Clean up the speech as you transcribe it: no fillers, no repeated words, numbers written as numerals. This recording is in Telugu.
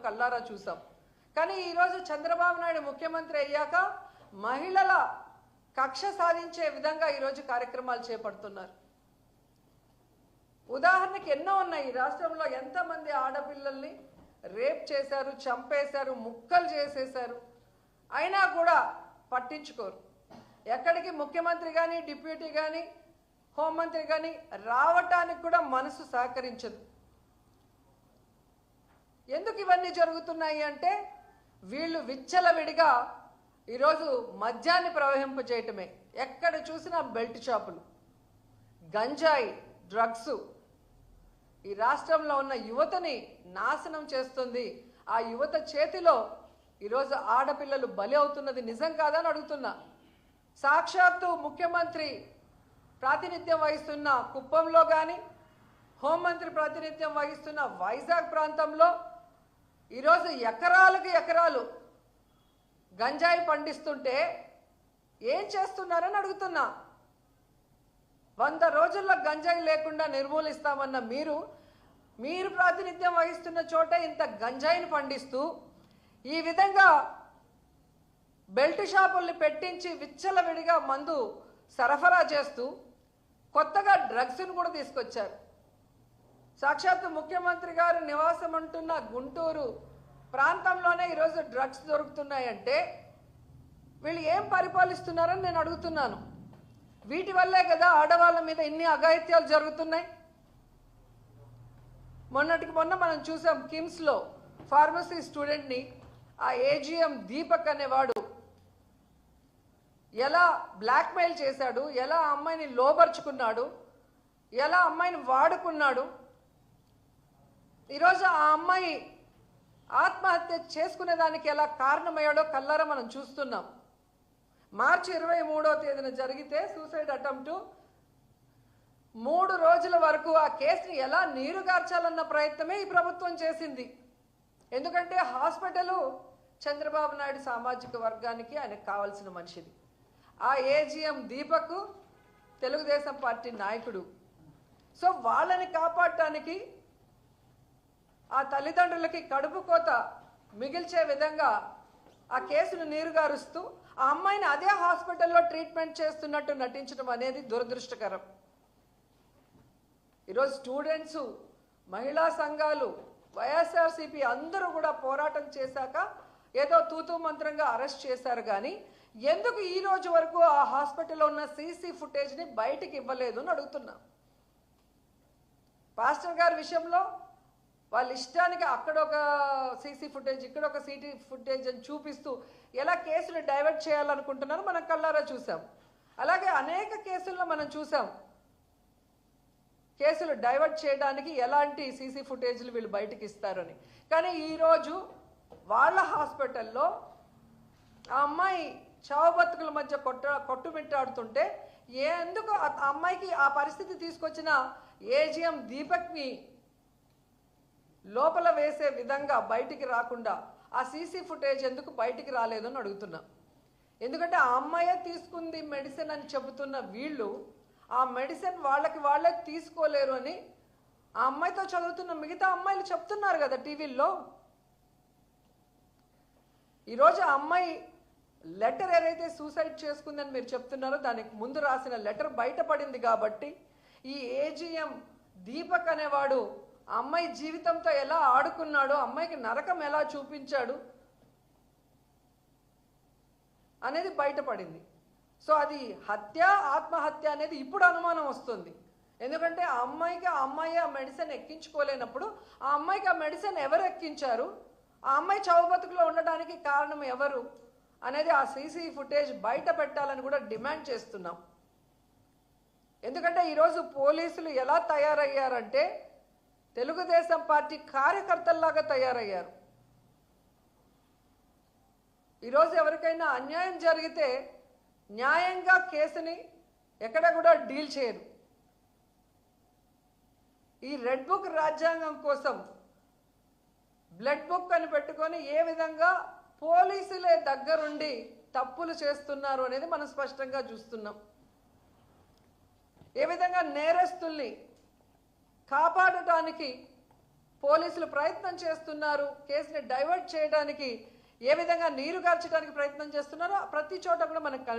కళ్ళారా చూసాం. కానీ ఈరోజు చంద్రబాబు నాయుడు ముఖ్యమంత్రి అయ్యాక మహిళల కక్ష సాధించే విధంగా ఈరోజు కార్యక్రమాలు చేపడుతున్నారు. ఉదాహరణకి ఎన్నో ఉన్నాయి. ఈ రాష్ట్రంలో ఎంతమంది ఆడపిల్లల్ని రేప్ చేశారు, చంపేశారు, ముక్కలు చేసేశారు, అయినా కూడా పట్టించుకోరు. ఎక్కడికి ముఖ్యమంత్రి కానీ డిప్యూటీ కానీ హోంమంత్రి కానీ రావటానికి కూడా మనసు సహకరించదు. ఎందుకు ఇవన్నీ జరుగుతున్నాయి అంటే వీళ్ళు విచ్చలవిడిగా ఈరోజు మద్యాన్ని ప్రవహింపజేయటమే. ఎక్కడ చూసినా బెల్ట్ షాపులు, గంజాయి, డ్రగ్స్ ఈ రాష్ట్రంలో ఉన్న యువతని నాశనం చేస్తుంది. ఆ యువత చేతిలో ఈరోజు ఆడపిల్లలు బలి అవుతున్నది నిజం కాదని అడుగుతున్నా. సాక్షాత్తు ముఖ్యమంత్రి ప్రాతినిధ్యం వహిస్తున్న కుప్పంలో కానీ హోంమంత్రి ప్రాతినిధ్యం వహిస్తున్న వైజాగ్ ప్రాంతంలో ఈరోజు ఎకరాలకు ఎకరాలు గంజాయి పండిస్తుంటే ఏం చేస్తున్నారని అడుగుతున్నా. 100 రోజుల్లో గంజాయి లేకుండా నిర్మూలిస్తామన్న మీరు ప్రాతినిధ్యం వహిస్తున్న చోట ఇంత గంజాయిని పండిస్తూ ఈ విధంగా బెల్ట్ షాపుల్ని పెట్టించి విచ్చలవిడిగా మందు సరఫరా చేస్తూ కొత్తగా డ్రగ్స్ను కూడా తీసుకొచ్చారు. సాక్షాత్తు ముఖ్యమంత్రి గారు నివాసం అంటున్న గుంటూరు ప్రాంతంలోనే ఈరోజు డ్రగ్స్ దొరుకుతున్నాయంటే వీళ్ళు ఏం పరిపాలిస్తున్నారని నేను అడుగుతున్నాను. వీటి వల్లే కదా ఆడవాళ్ళ మీద ఇన్ని అఘాయిత్యాలు జరుగుతున్నాయి. మొన్నటికి మొన్న మనం చూసాం కిమ్స్లో ఫార్మసీ స్టూడెంట్ని ఆ ఏజీఎం దీపక్ అనేవాడు ఎలా బ్లాక్మెయిల్ చేశాడు, ఎలా అమ్మాయిని లోబర్చుకున్నాడు, ఎలా అమ్మాయిని వాడుకున్నాడు. ఈరోజు ఆ అమ్మాయి ఆత్మహత్య చేసుకునేదానికి ఎలా కారణమయ్యాడో కళ్ళారా మనం చూస్తున్నాం. మార్చి 23వ తేదీన జరిగితే సూసైడ్ అటెంప్ట్ 3 రోజుల వరకు ఆ కేసుని ఎలా నీరుగార్చాలన్న ప్రయత్నమే ఈ ప్రభుత్వం చేసింది. ఎందుకంటే హాస్పిటల్ చంద్రబాబు నాయుడు సామాజిక వర్గానికి ఆయనకు కావాల్సిన మనిషిది. ఆ ఏజీఎం దీపక్ తెలుగుదేశం పార్టీ నాయకుడు. సో వాళ్ళని కాపాడటానికి ఆ తల్లిదండ్రులకి కడుపు కోత మిగిల్చే విధంగా ఆ కేసును నీరుగారుస్తూ ఆ అమ్మాయిని అదే హాస్పిటల్లో ట్రీట్మెంట్ చేస్తున్నట్టు నటించడం అనేది దురదృష్టకరం. ఈరోజు స్టూడెంట్స్, మహిళా సంఘాలు, వైఎస్ఆర్సీపీ అందరూ కూడా పోరాటం చేశాక ఏదో తూతూ మంత్రంగా అరెస్ట్ చేశారు. కానీ ఎందుకు ఈ రోజు వరకు ఆ హాస్పిటల్లో ఉన్న సీసీ ఫుటేజ్ని బయటికి ఇవ్వలేదు అని అడుగుతున్నా. పాస్టర్ గారి విషయంలో వాళ్ళ ఇష్టానికి అక్కడ ఒక సీసీ ఫుటేజ్, ఇక్కడ ఒక సీసీ ఫుటేజ్ అని చూపిస్తూ ఎలా కేసులు డైవర్ట్ చేయాలనుకుంటున్నారో మనం కళ్ళారా చూసాం. అలాగే అనేక కేసుల్లో మనం చూసాం కేసులు డైవర్ట్ చేయడానికి ఎలాంటి సీసీ ఫుటేజ్లు వీళ్ళు బయటికి ఇస్తారని. కానీ ఈరోజు వాళ్ళ హాస్పిటల్లో ఆ అమ్మాయి చావు బతుకుల మధ్య కొట్టుమిట్టాడుతుంటే ఎందుకు ఆ అమ్మాయికి ఆ పరిస్థితి తీసుకొచ్చిన ఏజీఎం దీపక్ని లోపల వేసే విధంగా బయటికి రాకుండా ఆ సీసీ ఫుటేజ్ ఎందుకు బయటికి రాలేదని అడుగుతున్నా. ఎందుకంటే ఆ అమ్మాయే తీసుకుంది మెడిసిన్ అని చెబుతున్న వీళ్ళు ఆ మెడిసిన్ వాళ్ళే తీసుకోలేరు అని ఆ అమ్మాయితో చదువుతున్న మిగతా అమ్మాయిలు చెప్తున్నారు కదా టీవీల్లో. ఈరోజు ఆ అమ్మాయి లెటర్ ఏదైతే సూసైడ్ చేసుకుందని మీరు చెప్తున్నారో దానికి ముందు రాసిన లెటర్ బయటపడింది కాబట్టి ఈ ఏజీఎం దీపక్ అనేవాడు ఆ అమ్మాయి జీవితంతో ఎలా ఆడుకున్నాడు, అమ్మాయికి నరకం ఎలా చూపించాడు అనేది బయటపడింది. సో అది హత్య, ఆత్మహత్య అనేది ఇప్పుడు అనుమానం వస్తుంది. ఎందుకంటే ఆ అమ్మాయి ఆ మెడిసిన్ ఎక్కించుకోలేనప్పుడు ఆ అమ్మాయికి ఆ మెడిసిన్ ఎవరు ఎక్కించారు, ఆ అమ్మాయి చావు బతుకులో ఉండడానికి కారణం ఎవరు అనేది ఆ సీసీ ఫుటేజ్ బయట పెట్టాలని కూడా డిమాండ్ చేస్తున్నాం. ఎందుకంటే ఈరోజు పోలీసులు ఎలా తయారయ్యారంటే తెలుగుదేశం పార్టీ కార్యకర్తల్లాగా తయారయ్యారు. ఈరోజు ఎవరికైనా అన్యాయం జరిగితే న్యాయంగా కేసుని ఎక్కడ కూడా డీల్ చేయరు. ఈ రెడ్ బుక్ రాజ్యాంగం కోసం బ్లడ్ బుక్ అని పెట్టుకొని ఏ విధంగా పోలీసులే దగ్గరుండి తప్పులు చేస్తున్నారు అనేది మనం స్పష్టంగా చూస్తున్నాం. ఏ విధంగా నేరస్తుల్ని కాపాడటానికి పోలీసులు ప్రయత్నం చేస్తున్నారు, కేసుని డైవర్ట్ చేయడానికి, ఏ విధంగా నీరు గార్చడానికి ప్రయత్నం చేస్తున్నారో ప్రతి చోట కూడా మనకు కనిపిస్తుంది.